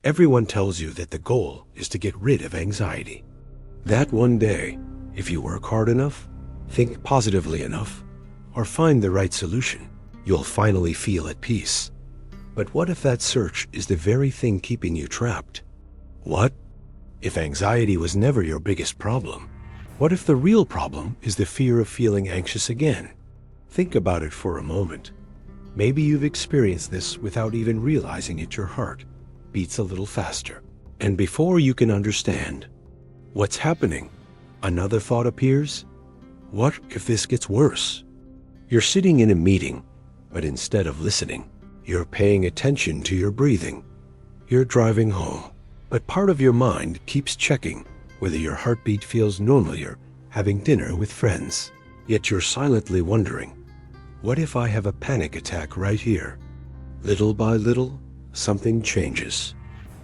Everyone tells you that the goal is to get rid of anxiety. That one day, if you work hard enough, think positively enough, or find the right solution, you'll finally feel at peace. But what if that search is the very thing keeping you trapped? What if anxiety was never your biggest problem? What if the real problem is the fear of feeling anxious again? Think about it for a moment. Maybe you've experienced this without even realizing it. Your heart beats a little faster. And before you can understand what's happening, another thought appears. What if this gets worse? You're sitting in a meeting, but instead of listening, you're paying attention to your breathing. You're driving home, but part of your mind keeps checking whether your heartbeat feels normal. You're having dinner with friends, yet you're silently wondering, what if I have a panic attack right here? Little by little, something changes.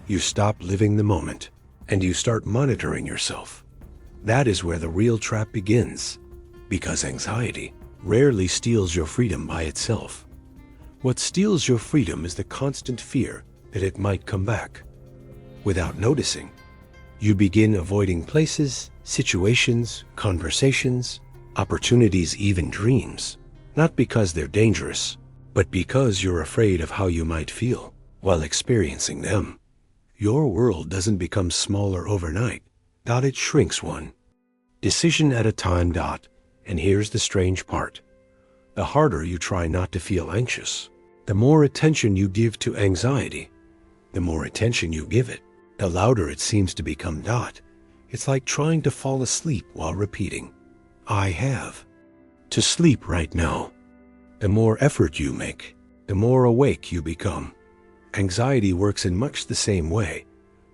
You stop living the moment, and you start monitoring yourself. That is where the real trap begins, because anxiety rarely steals your freedom by itself. What steals your freedom is the constant fear that it might come back. Without noticing, you begin avoiding places, situations, conversations, opportunities, even dreams, not because they're dangerous, but because you're afraid of how you might feel while experiencing them. Your world doesn't become smaller overnight. It shrinks one decision at a time. And here's the strange part. The harder you try not to feel anxious, the more attention you give to anxiety. The more attention you give it, the louder it seems to become. It's like trying to fall asleep while repeating, I have to sleep right now. The more effort you make, the more awake you become. Anxiety works in much the same way.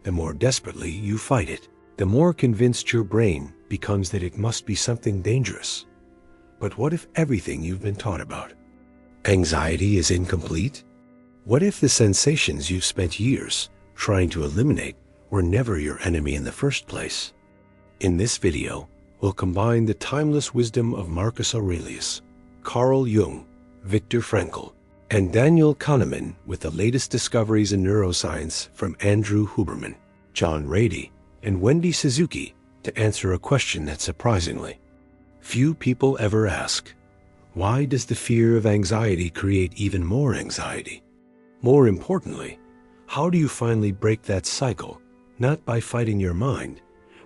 The more desperately you fight it, the more convinced your brain becomes that it must be something dangerous. But what if everything you've been taught about anxiety is incomplete? What if the sensations you've spent years trying to eliminate were never your enemy in the first place? In this video, we'll combine the timeless wisdom of Marcus Aurelius, Carl Jung, Viktor Frankl, and Daniel Kahneman with the latest discoveries in neuroscience from Andrew Huberman, John Ratey, and Wendy Suzuki to answer a question that surprisingly few people ever ask. Why does the fear of anxiety create even more anxiety? More importantly, how do you finally break that cycle, not by fighting your mind,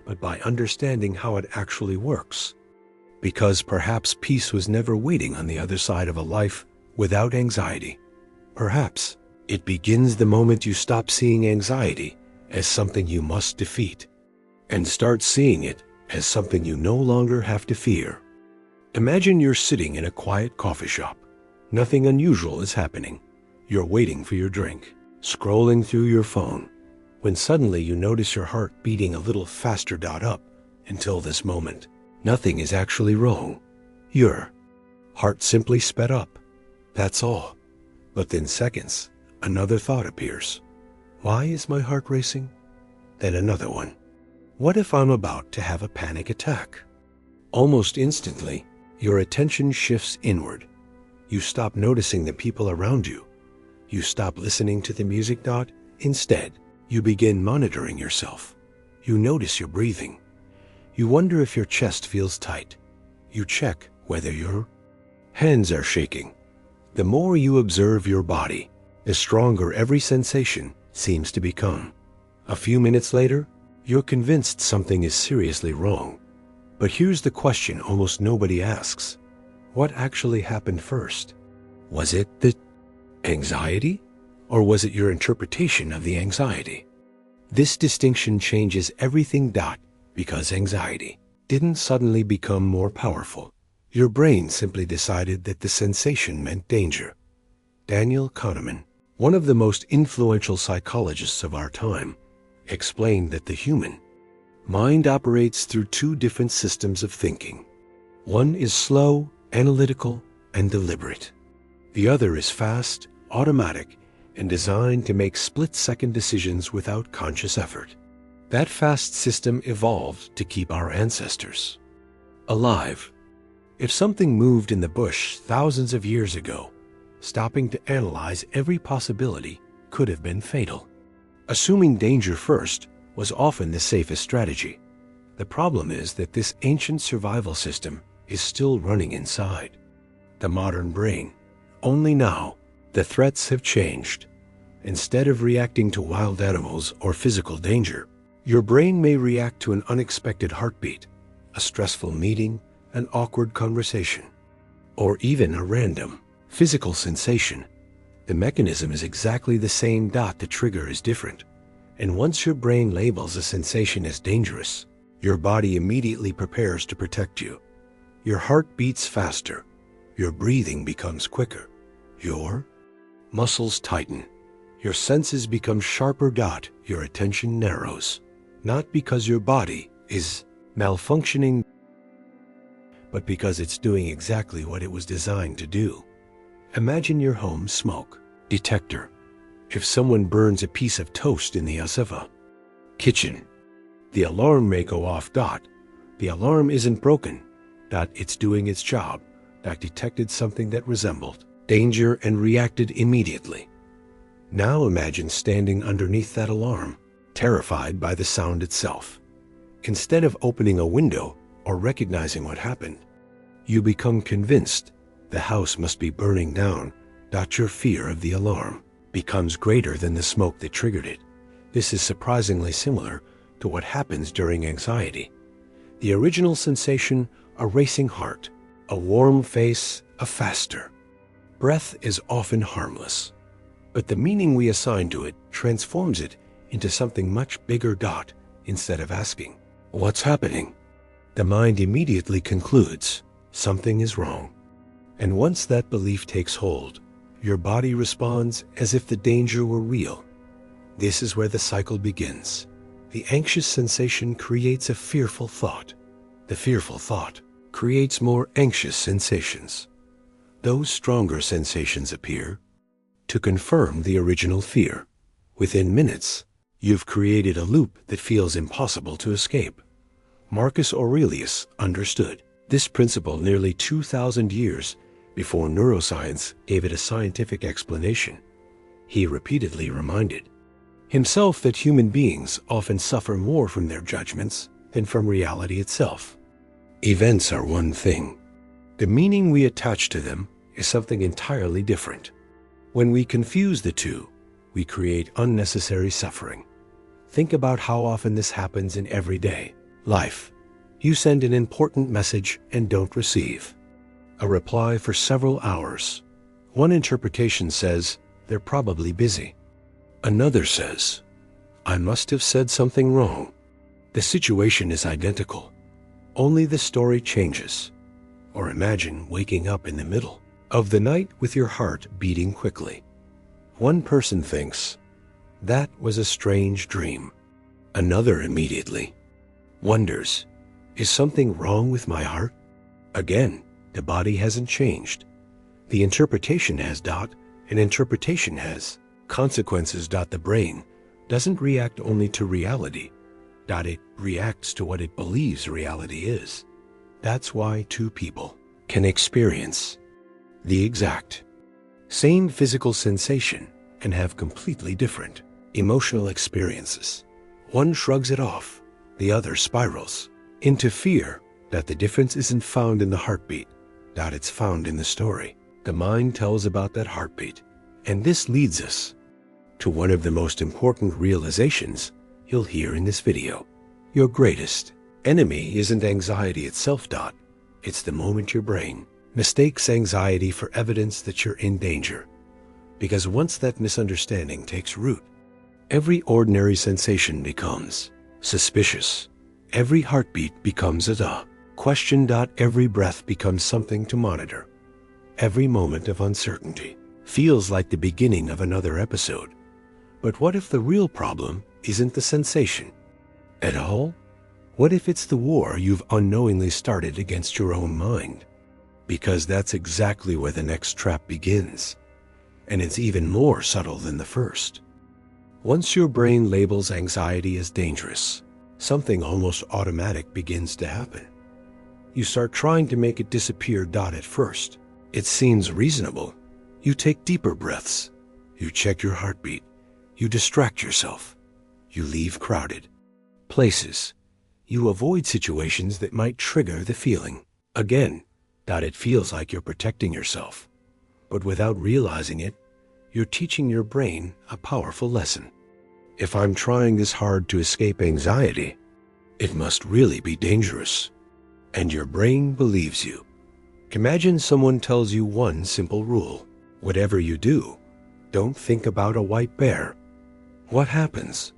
but by understanding how it actually works? Because perhaps peace was never waiting on the other side of a life without anxiety. Perhaps it begins the moment you stop seeing anxiety as something you must defeat and start seeing it as something you no longer have to fear. Imagine you're sitting in a quiet coffee shop. Nothing unusual is happening. You're waiting for your drink, scrolling through your phone, when suddenly you notice your heart beating a little faster. Up until this moment, nothing is actually wrong. Your heart simply sped up. That's all. But then seconds, another thought appears. Why is my heart racing? Then another one. What if I'm about to have a panic attack? Almost instantly, your attention shifts inward. You stop noticing the people around you. You stop listening to the music. Instead, you begin monitoring yourself. You notice your breathing. You wonder if your chest feels tight. You check whether your hands are shaking. The more you observe your body, the stronger every sensation seems to become. A few minutes later, you're convinced something is seriously wrong. But here's the question almost nobody asks. What actually happened first? Was it the anxiety, or was it your interpretation of the anxiety? This distinction changes everything. Because anxiety didn't suddenly become more powerful. Your brain simply decided that the sensation meant danger. Daniel Kahneman, one of the most influential psychologists of our time, explained that the human mind operates through two different systems of thinking. One is slow, analytical, and deliberate. The other is fast, automatic, and designed to make split-second decisions without conscious effort. That fast system evolved to keep our ancestors alive. If something moved in the bush thousands of years ago, stopping to analyze every possibility could have been fatal. Assuming danger first was often the safest strategy. The problem is that this ancient survival system is still running inside the modern brain. Only now, the threats have changed. Instead of reacting to wild animals or physical danger, your brain may react to an unexpected heartbeat, a stressful meeting, an awkward conversation, or even a random physical sensation. The mechanism is exactly the same. The trigger is different. And once your brain labels a sensation as dangerous, your body immediately prepares to protect you. Your heart beats faster. Your breathing becomes quicker. Your muscles tighten. Your senses become sharper. Your attention narrows. Not because your body is malfunctioning, but because it's doing exactly what it was designed to do. Imagine your home smoke detector. If someone burns a piece of toast in the kitchen, the alarm may go off. The alarm isn't broken. It's doing its job. Detected something that resembled danger and reacted immediately. Now imagine standing underneath that alarm, terrified by the sound itself. Instead of opening a window or recognizing what happened, you become convinced the house must be burning down. Your fear of the alarm becomes greater than the smoke that triggered it. This is surprisingly similar to what happens during anxiety. The original sensation, a racing heart, a warm face, a faster breath, is often harmless. But the meaning we assign to it transforms it into something much bigger. Instead of asking, "What's happening?" the mind immediately concludes, "Something is wrong." And once that belief takes hold, your body responds as if the danger were real. This is where the cycle begins. The anxious sensation creates a fearful thought. The fearful thought creates more anxious sensations. Those stronger sensations appear to confirm the original fear. Within minutes, you've created a loop that feels impossible to escape. Marcus Aurelius understood this principle nearly 2,000 years before neuroscience gave it a scientific explanation. He repeatedly reminded himself that human beings often suffer more from their judgments than from reality itself. Events are one thing. The meaning we attach to them is something entirely different. When we confuse the two, we create unnecessary suffering. Think about how often this happens in everyday life. You send an important message and don't receive a reply for several hours. One interpretation says, "They're probably busy." Another says, "I must have said something wrong." The situation is identical, only the story changes. Or imagine waking up in the middle of the night with your heart beating quickly. One person thinks, "That was a strange dream." Another immediately wonders, "Is something wrong with my heart?" Again, the body hasn't changed. The interpretation has. An interpretation has consequences. The brain doesn't react only to reality. It reacts to what it believes reality is. That's why two people can experience the exact same physical sensation and have completely different emotional experiences. One shrugs it off, the other spirals into fear. The difference isn't found in the heartbeat. It's found in the story the mind tells about that heartbeat. And this leads us to one of the most important realizations you'll hear in this video. Your greatest enemy isn't anxiety itself. It's the moment your brain mistakes anxiety for evidence that you're in danger. Because once that misunderstanding takes root, every ordinary sensation becomes suspicious. Every heartbeat becomes a question. Every breath becomes something to monitor. Every moment of uncertainty feels like the beginning of another episode. But what if the real problem isn't the sensation at all? What if it's the war you've unknowingly started against your own mind? Because that's exactly where the next trap begins. And it's even more subtle than the first. Once your brain labels anxiety as dangerous, something almost automatic begins to happen. You start trying to make it disappear. At first, it seems reasonable. You take deeper breaths. You check your heartbeat. You distract yourself. You leave crowded places. You avoid situations that might trigger the feeling. Again, it feels like you're protecting yourself. But without realizing it, you're teaching your brain a powerful lesson. If I'm trying this hard to escape anxiety, it must really be dangerous. And your brain believes you. Imagine someone tells you one simple rule. Whatever you do, don't think about a white bear. What happens?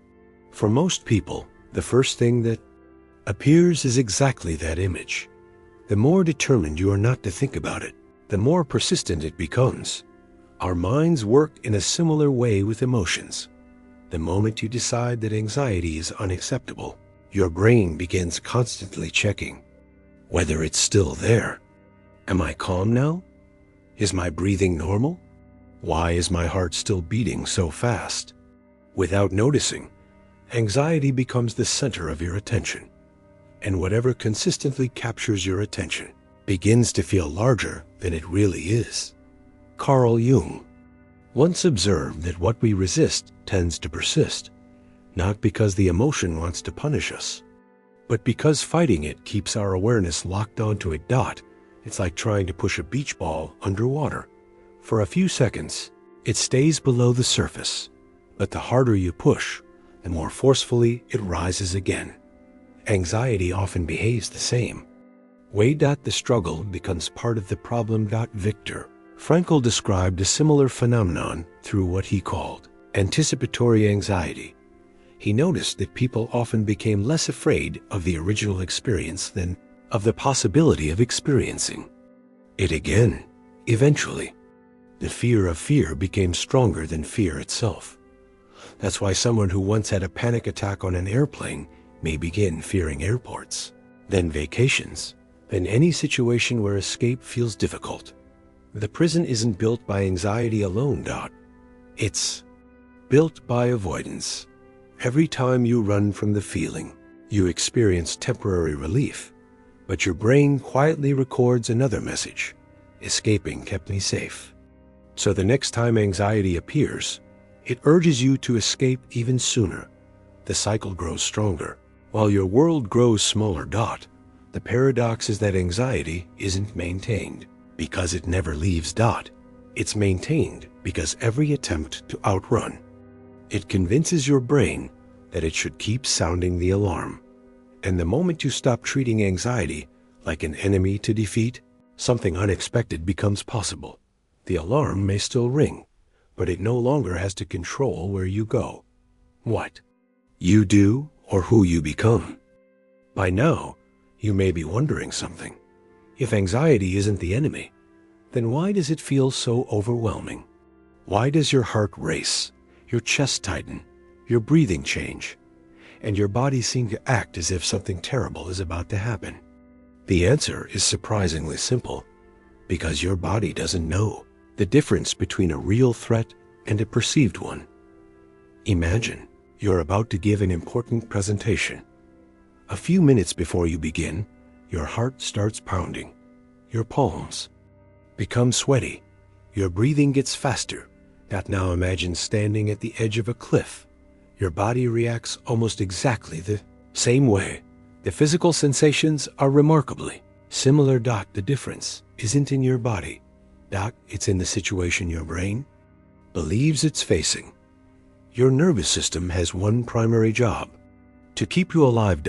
For most people, the first thing that appears is exactly that image. The more determined you are not to think about it, the more persistent it becomes. Our minds work in a similar way with emotions. The moment you decide that anxiety is unacceptable, your brain begins constantly checking whether it's still there. Am I calm now? Is my breathing normal? Why is my heart still beating so fast? Without noticing, anxiety becomes the center of your attention. And whatever consistently captures your attention begins to feel larger than it really is. Carl Jung once observed that what we resist tends to persist, not because the emotion wants to punish us, but because fighting it keeps our awareness locked onto a dot. It's like trying to push a beach ball underwater. For a few seconds, it stays below the surface, but the harder you push, the more forcefully it rises again. Anxiety often behaves the same way. The struggle becomes part of the problem. Viktor Frankl described a similar phenomenon through what he called anticipatory anxiety. He noticed that people often became less afraid of the original experience than of the possibility of experiencing it again. Eventually, the fear of fear became stronger than fear itself. That's why someone who once had a panic attack on an airplane may begin fearing airports, then vacations, then any situation where escape feels difficult. The prison isn't built by anxiety alone. It's built by avoidance. Every time you run from the feeling, you experience temporary relief, but your brain quietly records another message. Escaping kept me safe. So the next time anxiety appears, it urges you to escape even sooner. The cycle grows stronger, while your world grows smaller. The paradox is that anxiety isn't maintained because it never leaves. It's maintained because every attempt to outrun it convinces your brain that it should keep sounding the alarm. And the moment you stop treating anxiety like an enemy to defeat, something unexpected becomes possible. The alarm may still ring, but it no longer has to control where you go, what you do, or who you become. By now, you may be wondering something. If anxiety isn't the enemy, then why does it feel so overwhelming? Why does your heart race, your chest tighten, your breathing change, and your body seem to act as if something terrible is about to happen? The answer is surprisingly simple, because your body doesn't know the difference between a real threat and a perceived one. Imagine you're about to give an important presentation. A few minutes before you begin, your heart starts pounding. Your palms become sweaty. Your breathing gets faster. Now imagine standing at the edge of a cliff. Your body reacts almost exactly the same way. The physical sensations are remarkably similar. The difference isn't in your body. It's in the situation your brain believes it's facing. Your nervous system has one primary job: to keep you alive.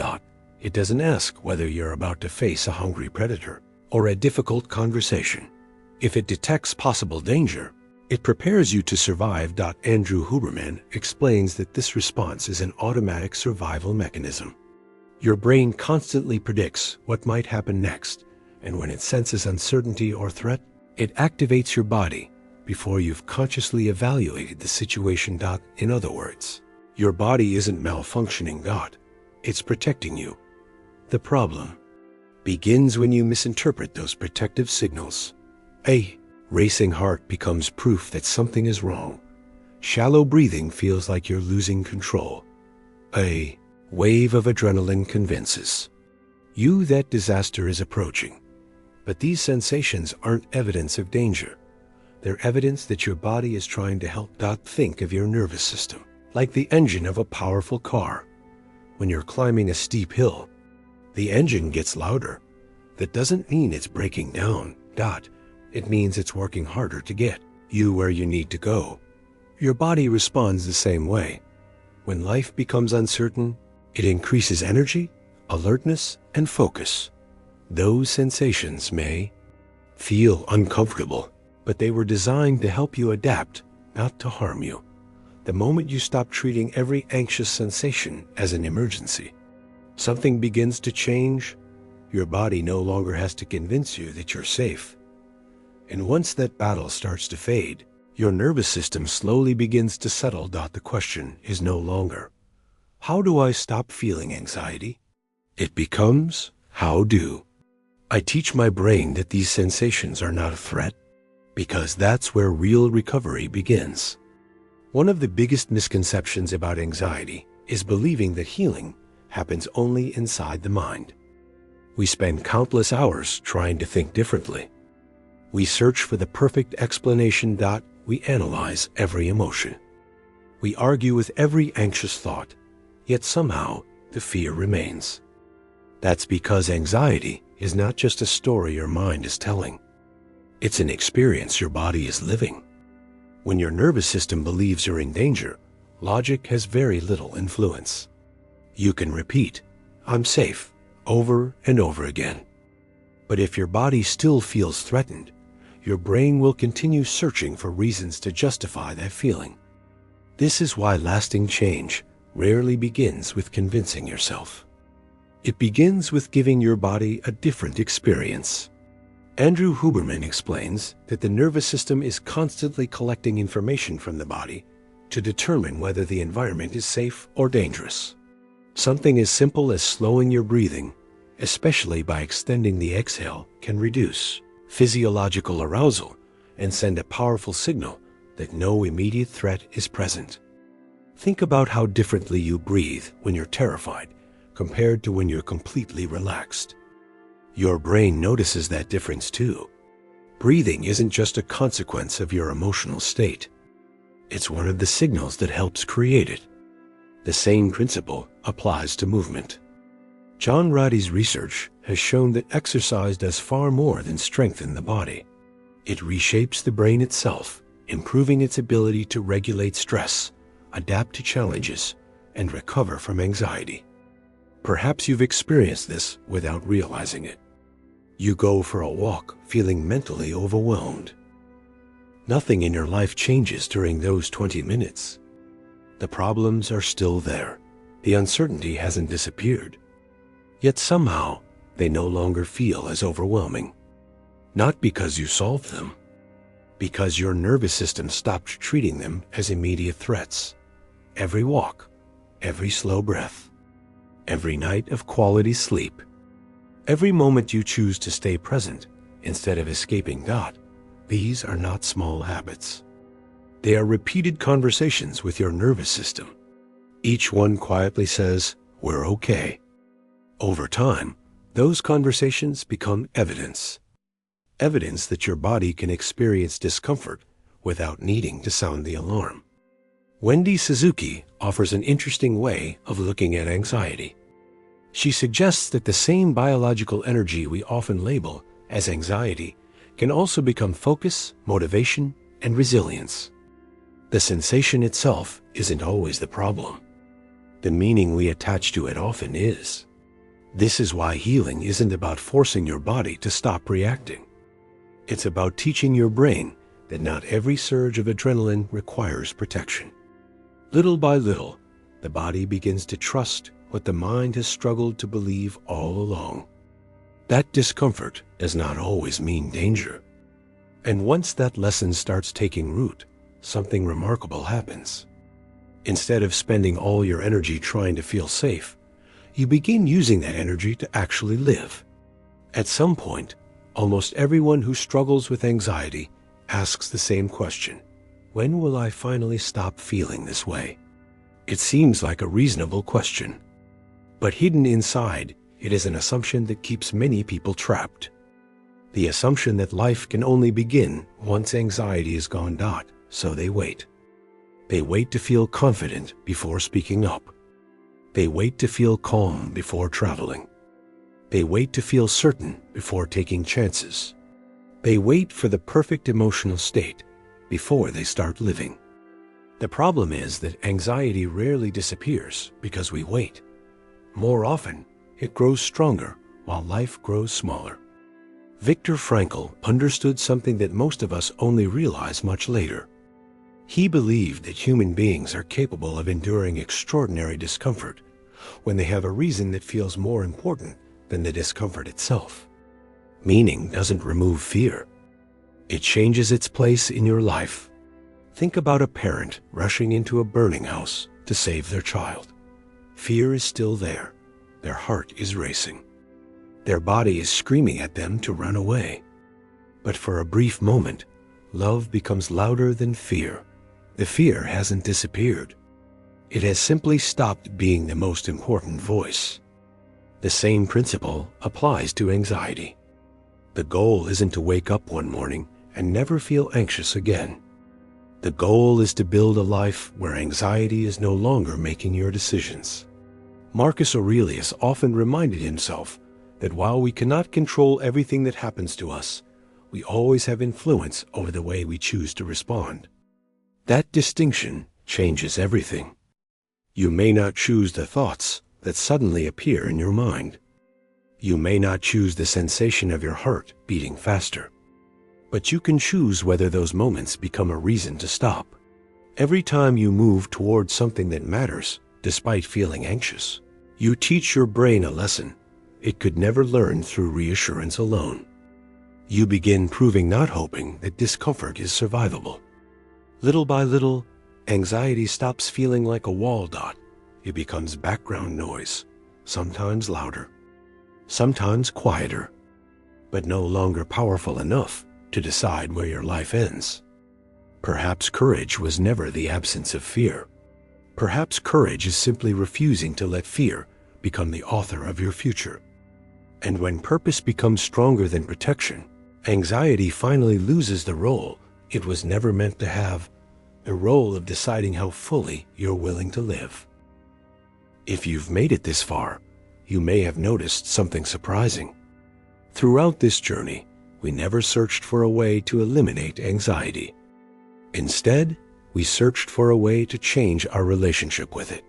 It doesn't ask whether you're about to face a hungry predator or a difficult conversation. If it detects possible danger, it prepares you to survive. Andrew Huberman explains that this response is an automatic survival mechanism. Your brain constantly predicts what might happen next, and when it senses uncertainty or threat, it activates your body before you've consciously evaluated the situation. In other words, your body isn't malfunctioning. It's protecting you. The problem begins when you misinterpret those protective signals. A racing heart becomes proof that something is wrong. Shallow breathing feels like you're losing control. A wave of adrenaline convinces you that disaster is approaching. But these sensations aren't evidence of danger. They're evidence that your body is trying to help. Think of your nervous system like the engine of a powerful car. When you're climbing a steep hill, the engine gets louder. That doesn't mean it's breaking down. It means it's working harder to get you where you need to go. Your body responds the same way. When life becomes uncertain, it increases energy, alertness, and focus. Those sensations may feel uncomfortable, but they were designed to help you adapt, not to harm you. The moment you stop treating every anxious sensation as an emergency, something begins to change. Your body no longer has to convince you that you're safe. And once that battle starts to fade, your nervous system slowly begins to settle. The question is no longer, how do I stop feeling anxiety? It becomes, how do I teach my brain that these sensations are not a threat? Because that's where real recovery begins. One of the biggest misconceptions about anxiety is believing that healing happens only inside the mind. We spend countless hours trying to think differently. We search for the perfect explanation. We analyze every emotion. We argue with every anxious thought, yet somehow the fear remains. That's because anxiety is not just a story your mind is telling. It's an experience your body is living. When your nervous system believes you're in danger, logic has very little influence. You can repeat, "I'm safe," over and over again. But if your body still feels threatened, your brain will continue searching for reasons to justify that feeling. This is why lasting change rarely begins with convincing yourself. It begins with giving your body a different experience. Andrew Huberman explains that the nervous system is constantly collecting information from the body to determine whether the environment is safe or dangerous. Something as simple as slowing your breathing, especially by extending the exhale, can reduce physiological arousal and send a powerful signal that no immediate threat is present. Think about how differently you breathe when you're terrified compared to when you're completely relaxed. Your brain notices that difference too. Breathing isn't just a consequence of your emotional state. It's one of the signals that helps create it. The same principle applies to movement. John Ratey's research has shown that exercise does far more than strengthen the body. It reshapes the brain itself, improving its ability to regulate stress, adapt to challenges, and recover from anxiety. Perhaps you've experienced this without realizing it. You go for a walk feeling mentally overwhelmed. Nothing in your life changes during those 20 minutes. The problems are still there. The uncertainty hasn't disappeared. Yet somehow, they no longer feel as overwhelming. Not because you solved them, because your nervous system stopped treating them as immediate threats. Every walk, every slow breath, every night of quality sleep, every moment you choose to stay present instead of escaping. These are not small habits. They are repeated conversations with your nervous system. Each one quietly says, "We're okay." Over time, those conversations become evidence. Evidence that your body can experience discomfort without needing to sound the alarm. Wendy Suzuki offers an interesting way of looking at anxiety. She suggests that the same biological energy we often label as anxiety can also become focus, motivation, and resilience. The sensation itself isn't always the problem. The meaning we attach to it often is. This is why healing isn't about forcing your body to stop reacting. It's about teaching your brain that not every surge of adrenaline requires protection. Little by little, the body begins to trust what the mind has struggled to believe all along. That discomfort does not always mean danger. And once that lesson starts taking root, something remarkable happens. Instead of spending all your energy trying to feel safe, you begin using that energy to actually live. At some point, almost everyone who struggles with anxiety asks the same question: when will I finally stop feeling this way? It seems like a reasonable question. But hidden inside, it is an assumption that keeps many people trapped. The assumption that life can only begin once anxiety is gone. So they wait. They wait to feel confident before speaking up. They wait to feel calm before traveling. They wait to feel certain before taking chances. They wait for the perfect emotional state before they start living. The problem is that anxiety rarely disappears because we wait. More often, it grows stronger while life grows smaller. Viktor Frankl understood something that most of us only realize much later. He believed that human beings are capable of enduring extraordinary discomfort when they have a reason that feels more important than the discomfort itself. Meaning doesn't remove fear. It changes its place in your life. Think about a parent rushing into a burning house to save their child. Fear is still there. Their heart is racing. Their body is screaming at them to run away. But for a brief moment, love becomes louder than fear. The fear hasn't disappeared. It has simply stopped being the most important voice. The same principle applies to anxiety. The goal isn't to wake up one morning and never feel anxious again. The goal is to build a life where anxiety is no longer making your decisions. Marcus Aurelius often reminded himself that while we cannot control everything that happens to us, we always have influence over the way we choose to respond. That distinction changes everything. You may not choose the thoughts that suddenly appear in your mind. You may not choose the sensation of your heart beating faster. But you can choose whether those moments become a reason to stop. Every time you move towards something that matters, despite feeling anxious, you teach your brain a lesson it could never learn through reassurance alone. You begin proving, not hoping, that discomfort is survivable. Little by little, anxiety stops feeling like a wall dot. It becomes background noise, sometimes louder, sometimes quieter, but no longer powerful enough to decide where your life ends. Perhaps courage was never the absence of fear. Perhaps courage is simply refusing to let fear become the author of your future. And when purpose becomes stronger than protection, anxiety finally loses the role it was never meant to have, the role of deciding how fully you're willing to live. If you've made it this far, you may have noticed something surprising. Throughout this journey, we never searched for a way to eliminate anxiety. Instead, we searched for a way to change our relationship with it.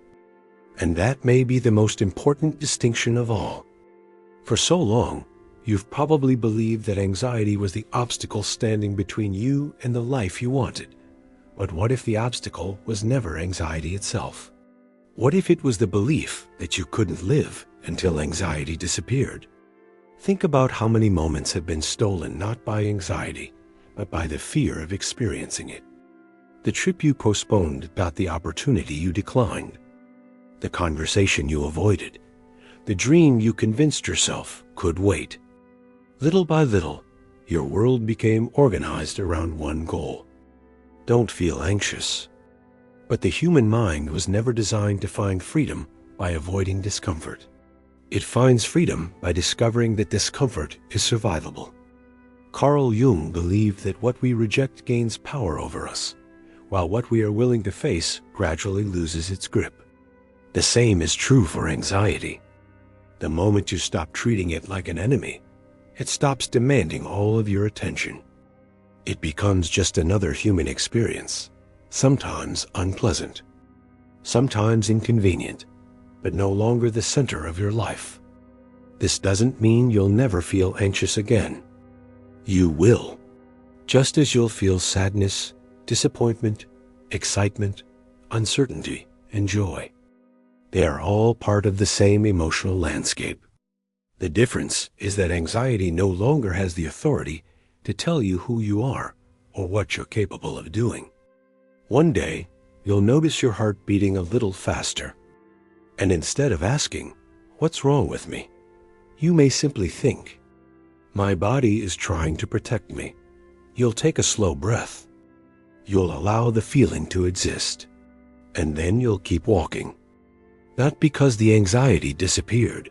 And that may be the most important distinction of all. For so long, you've probably believed that anxiety was the obstacle standing between you and the life you wanted. But what if the obstacle was never anxiety itself? What if it was the belief that you couldn't live until anxiety disappeared? Think about how many moments have been stolen not by anxiety, but by the fear of experiencing it. The trip you postponed got the opportunity you declined. The conversation you avoided. The dream you convinced yourself could wait. Little by little, your world became organized around one goal. Don't feel anxious. But the human mind was never designed to find freedom by avoiding discomfort. It finds freedom by discovering that discomfort is survivable. Carl Jung believed that what we reject gains power over us, while what we are willing to face gradually loses its grip. The same is true for anxiety. The moment you stop treating it like an enemy, it stops demanding all of your attention. It becomes just another human experience, sometimes unpleasant, sometimes inconvenient, but no longer the center of your life. This doesn't mean you'll never feel anxious again. You will, just as you'll feel sadness, disappointment, excitement, uncertainty, and joy. They are all part of the same emotional landscape. The difference is that anxiety no longer has the authority to tell you who you are or what you're capable of doing. One day, you'll notice your heart beating a little faster. And instead of asking, "What's wrong with me?" you may simply think, "My body is trying to protect me." You'll take a slow breath. You'll allow the feeling to exist. And then you'll keep walking. Not because the anxiety disappeared,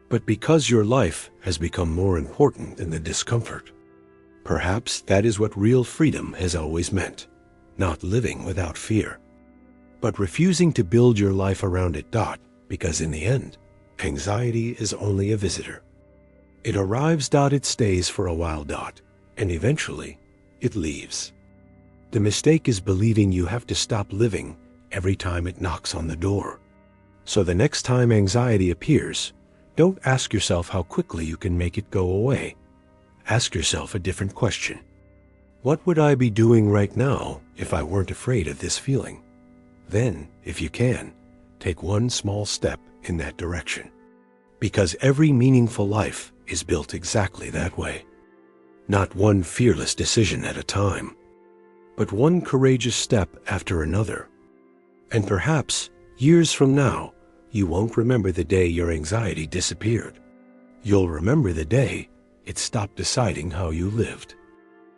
but because your life has become more important than the discomfort. Perhaps that is what real freedom has always meant, not living without fear, but refusing to build your life around it. Because in the end, anxiety is only a visitor. It arrives. It stays for a while. And eventually, it leaves. The mistake is believing you have to stop living every time it knocks on the door. So the next time anxiety appears, don't ask yourself how quickly you can make it go away. Ask yourself a different question. What would I be doing right now if I weren't afraid of this feeling? Then, if you can, take one small step in that direction. Because every meaningful life is built exactly that way. Not one fearless decision at a time, but one courageous step after another. And perhaps, years from now, you won't remember the day your anxiety disappeared. You'll remember the day it stopped deciding how you lived.